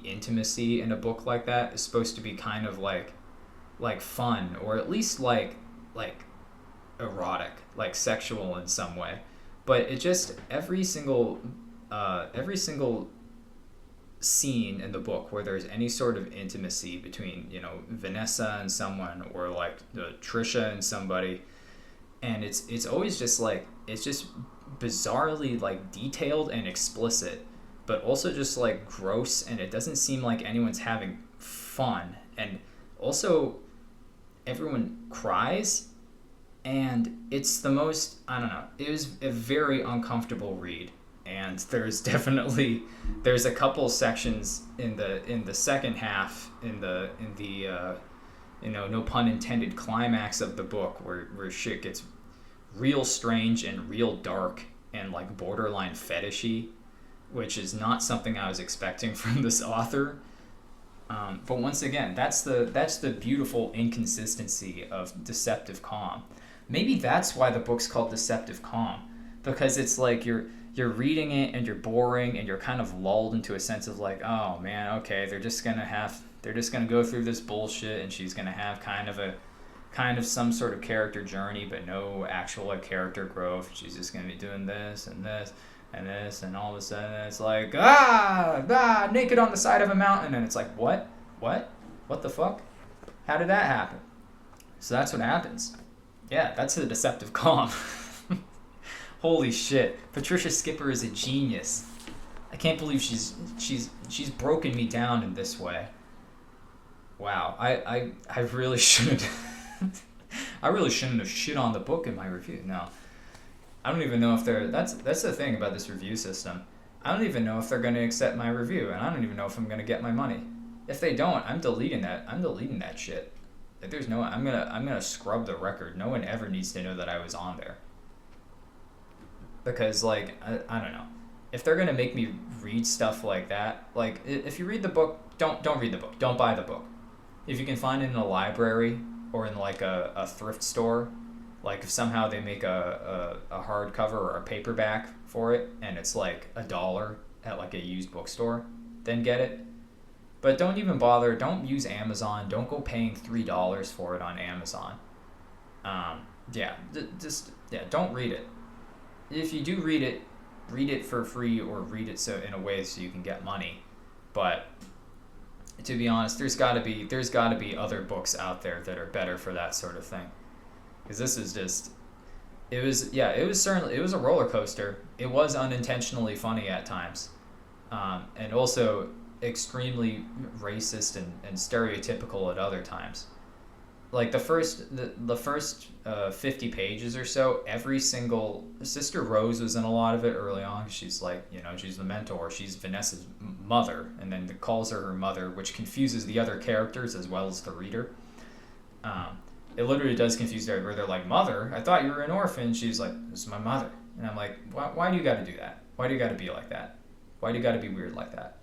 intimacy in a book like that is supposed to be kind of like fun, or at least like erotic, like sexual in some way. But it just every single scene in the book where there's any sort of intimacy between Vanessa and someone, or like Trisha and somebody, and it's always just like, it's just bizarrely like detailed and explicit, but also just like gross, and it doesn't seem like anyone's having fun. And also everyone cries, and it's the most, I don't know, it was a very uncomfortable read. And there's a couple sections in the second half, in the no pun intended, climax of the book where shit gets real strange and real dark and like borderline fetishy, which is not something I was expecting from this author. But once again, that's the beautiful inconsistency of Deceptive Calm. Maybe that's why the book's called Deceptive Calm, because it's like you're reading it and you're boring and you're kind of lulled into a sense of like, oh man, okay, they're just gonna go through this bullshit, and she's gonna have kind of some sort of character journey, but no actual like character growth. She's just gonna be doing this and this and this, and all of a sudden it's like naked on the side of a mountain, and it's like what the fuck? How did that happen? So that's what happens. Yeah, that's the Deceptive Calm. Holy shit, Patricia Skipper is a genius. I can't believe she's broken me down in this way. Wow, I really shouldn't. I really shouldn't have shit on the book in my review. No, I don't even know if they're. That's the thing about this review system. I don't even know if they're going to accept my review, and I don't even know if I'm going to get my money. If they don't, I'm deleting that. I'm deleting that shit. Like, there's no. I'm gonna scrub the record. No one ever needs to know that I was on there. Because like I don't know. If they're gonna make me read stuff like that, like if you read the book, don't read the book. Don't buy the book. If you can find it in a library or in like a thrift store, like if somehow they make a hardcover or a paperback for it and it's like $1 at like a used bookstore, then get it. But don't even bother. Don't use Amazon. Don't go paying $3 for it on Amazon. Don't read it. If you do read it for free or read it so in a way so you can get money. But to be honest, there's got to be other books out there that are better for that sort of thing. Because this is just, it was a roller coaster. It was unintentionally funny at times, and also extremely racist and stereotypical at other times. Like the first 50 pages or so, every single Sister Rose was in a lot of it early on. She's like, she's the mentor. She's Vanessa's mother, and then calls her mother, which confuses the other characters as well as the reader. It literally does confuse them, where they're like, "Mother, I thought you were an orphan." She's like, "This is my mother," and I'm like, "Why do you got to do that? Why do you got to be like that? Why do you got to be weird like that?"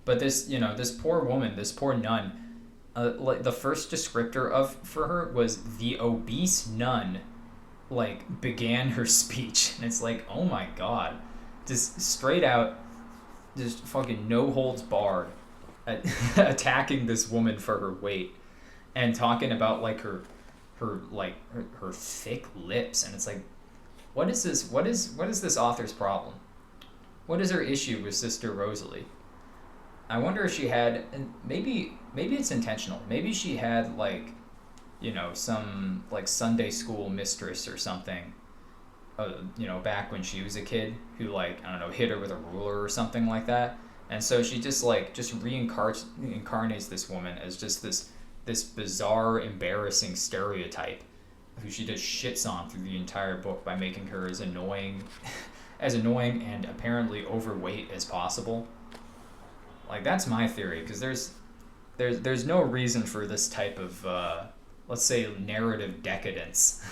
But this poor woman, this poor nun. Like the first descriptor for her was the obese nun, like began her speech, and it's like, oh my god, just straight out, just fucking no holds barred, attacking this woman for her weight, and talking about like her thick lips, and it's like, what is this? What is this author's problem? What is her issue with Sister Rosalie? I wonder if she had, and maybe it's intentional. Maybe she had like, some like Sunday school mistress or something, back when she was a kid who like, I don't know, hit her with a ruler or something like that. And so she just reincarnates this woman as just this bizarre, embarrassing stereotype who she just shits on through the entire book by making her as annoying and apparently overweight as possible. Like, that's my theory, because there's no reason for this type of let's say narrative decadence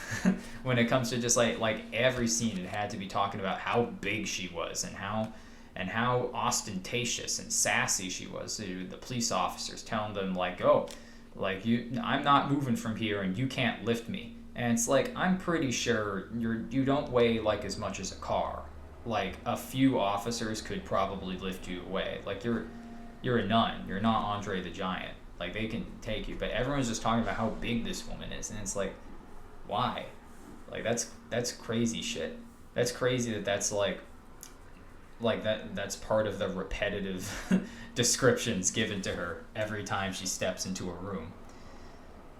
when it comes to just like every scene it had to be talking about how big she was and how ostentatious and sassy she was. So the police officers telling them like, oh, like I'm not moving from here and you can't lift me. And it's like, I'm pretty sure you don't weigh like as much as a car. Like a few officers could probably lift you away. Like you're a nun. You're not Andre the Giant. Like, they can take you. But everyone's just talking about how big this woman is. And it's like, why? Like, that's crazy shit. That's crazy that's like that's part of the repetitive descriptions given to her every time she steps into a room.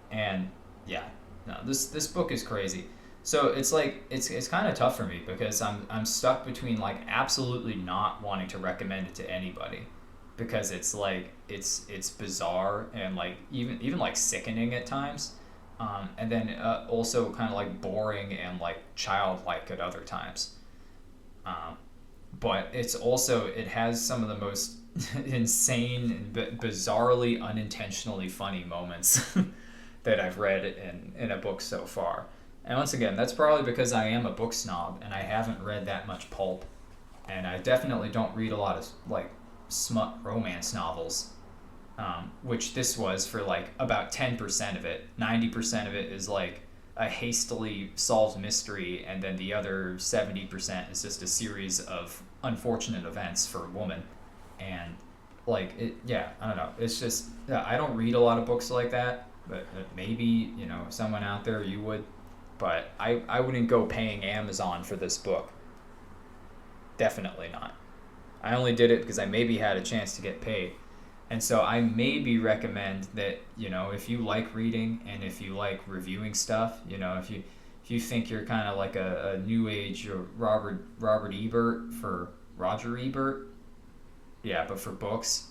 And, yeah. No, this book is crazy. So it's like, it's kind of tough for me because I'm stuck between, like, absolutely not wanting to recommend it to anybody. Because it's like it's bizarre and like even like sickening at times, and then also kind of like boring and like childlike at other times. But it has some of the most insane and bizarrely unintentionally funny moments that I've read in a book so far. And once again, that's probably because I am a book snob and I haven't read that much pulp, and I definitely don't read a lot of like smut romance novels. which this was for like about 10% of it. 90% of it is like a hastily solved mystery, and then the other 70% is just a series of unfortunate events for a woman. And like it, yeah, I don't know. It's just I don't read a lot of books like that, but maybe someone out there you would, but I wouldn't go paying Amazon for this book. Definitely not. I only did it because I maybe had a chance to get paid. And so I maybe recommend that, if you like reading and if you like reviewing stuff, if you think you're kind of like a new age or Robert Ebert for Roger Ebert, yeah, but for books,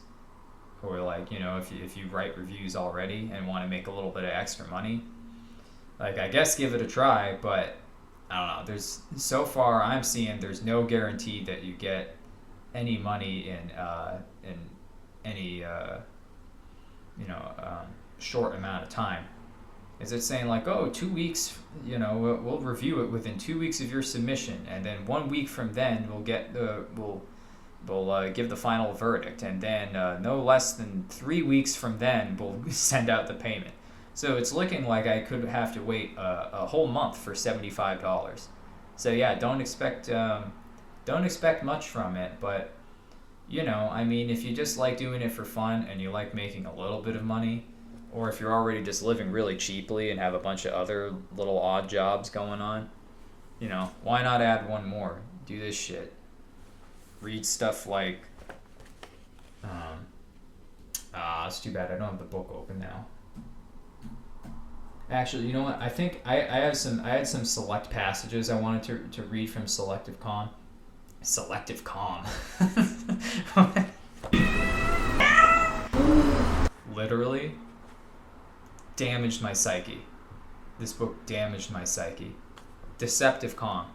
or like, if you write reviews already and want to make a little bit of extra money, like I guess give it a try, but I don't know. So far I'm seeing there's no guarantee that you get any money in any short amount of time. Is it saying like, oh, 2 weeks, we'll review it within 2 weeks of your submission, and then 1 week from then we'll give the final verdict, and then no less than 3 weeks from then we'll send out the payment. So it's looking like I could have to wait a whole month for $75. So yeah, don't expect much from it, but if you just like doing it for fun and you like making a little bit of money, or if you're already just living really cheaply and have a bunch of other little odd jobs going on, why not add one more? Do this shit. Read stuff like, it's too bad I don't have the book open now. Actually, you know what? I think I had some select passages I wanted to read from Selective Calm. Selective Calm. Literally damaged my psyche. This book damaged my psyche. Deceptive Calm.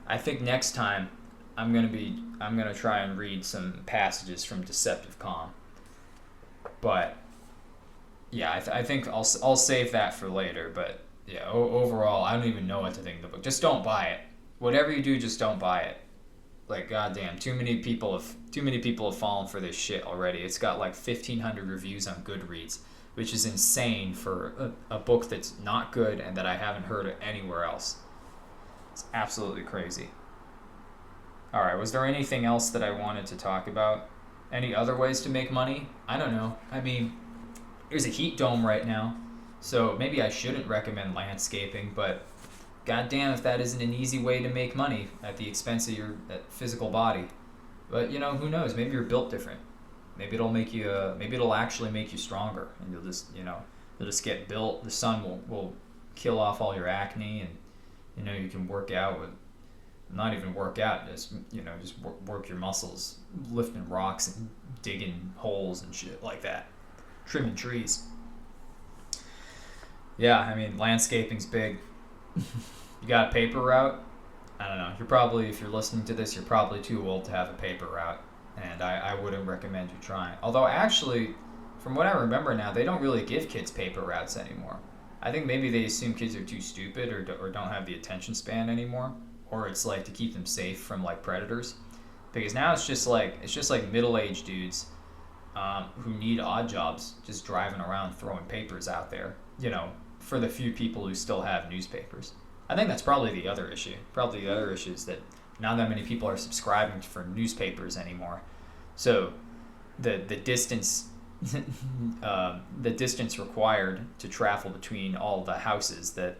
I think next time I'm gonna try and read some passages from Deceptive Calm. But yeah, I think I'll save that for later. But yeah, overall, I don't even know what to think of the book. Just don't buy it. Whatever you do, just don't buy it. Like, goddamn, too many people have fallen for this shit already. It's got like 1,500 reviews on Goodreads, which is insane for a book that's not good and that I haven't heard of anywhere else. It's absolutely crazy. All right, was there anything else that I wanted to talk about? Any other ways to make money? I don't know. I mean, there's a heat dome right now, so maybe I shouldn't recommend landscaping, but goddamn if that isn't an easy way to make money at the expense of your physical body. But who knows? Maybe you're built different. Maybe it'll actually make you stronger, and you'll just get built. The sun will kill off all your acne, and you can work out with, not even work out, just work your muscles, lifting rocks and digging holes and shit like that, trimming trees. Yeah, I mean, landscaping's big. You got a paper route? I don't know. If you're listening to this, you're probably too old to have a paper route, and I wouldn't recommend you trying. Although actually, from what I remember now, they don't really give kids paper routes anymore. I think maybe they assume kids are too stupid or don't have the attention span anymore, or it's like to keep them safe from like predators. Because now it's just like middle-aged dudes who need odd jobs, just driving around throwing papers out there. For the few people who still have newspapers. I think that's probably the other issue. Probably the other issue is that not that many people are subscribing for newspapers anymore. So the distance the distance required to travel between all the houses that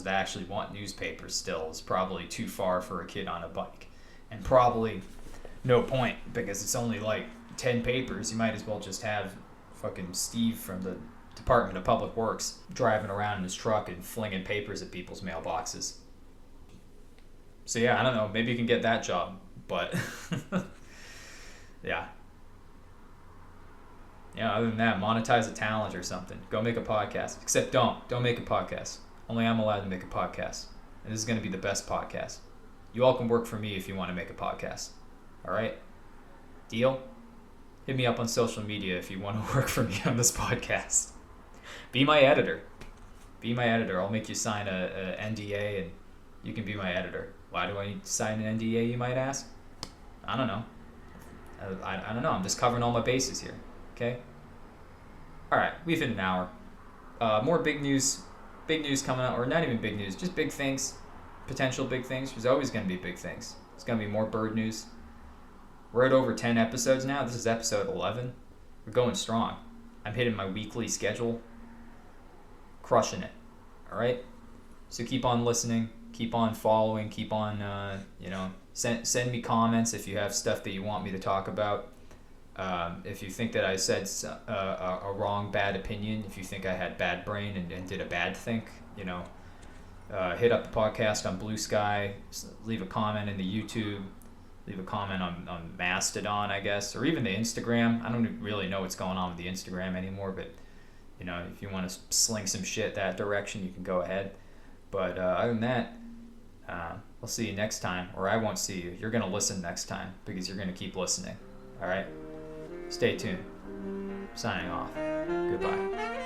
actually want newspapers still is probably too far for a kid on a bike. And probably no point, because it's only like 10 papers. You might as well just have fucking Steve from the Department of Public Works driving around in his truck and flinging papers at people's mailboxes. So yeah, I don't know, maybe you can get that job, but yeah, other than that, monetize a talent or something. Go make a podcast. Except don't make a podcast. Only I'm allowed to make a podcast, and this is going to be the best podcast. You all can work for me if you want to make a podcast. All right, deal? Hit me up on social media if you want to work for me on this podcast. Be my editor. I'll make you sign a NDA, and you can be my editor. Why do I need to sign an NDA, you might ask? I don't know. I don't know. I'm just covering all my bases here. Okay. All right. We've hit an hour. More big news. Big news coming out, or not even big news, just big things. Potential big things. There's always going to be big things. There's going to be more bird news. We're at over 10 episodes now. This is episode 11. We're going strong. I'm hitting my weekly schedule. Crushing it. All right? So keep on listening. Keep on following. Keep on, send me comments if you have stuff that you want me to talk about. If you think that I said a wrong, bad opinion, if you think I had bad brain and did a bad think, hit up the podcast on Blue Sky. Leave a comment in the YouTube. Leave a comment on Mastodon, I guess, or even the Instagram. I don't really know what's going on with the Instagram anymore, but if you want to sling some shit that direction, you can go ahead. But other than that, I'll see you next time, or I won't see you. You're going to listen next time because you're going to keep listening. All right? Stay tuned. Signing off. Goodbye.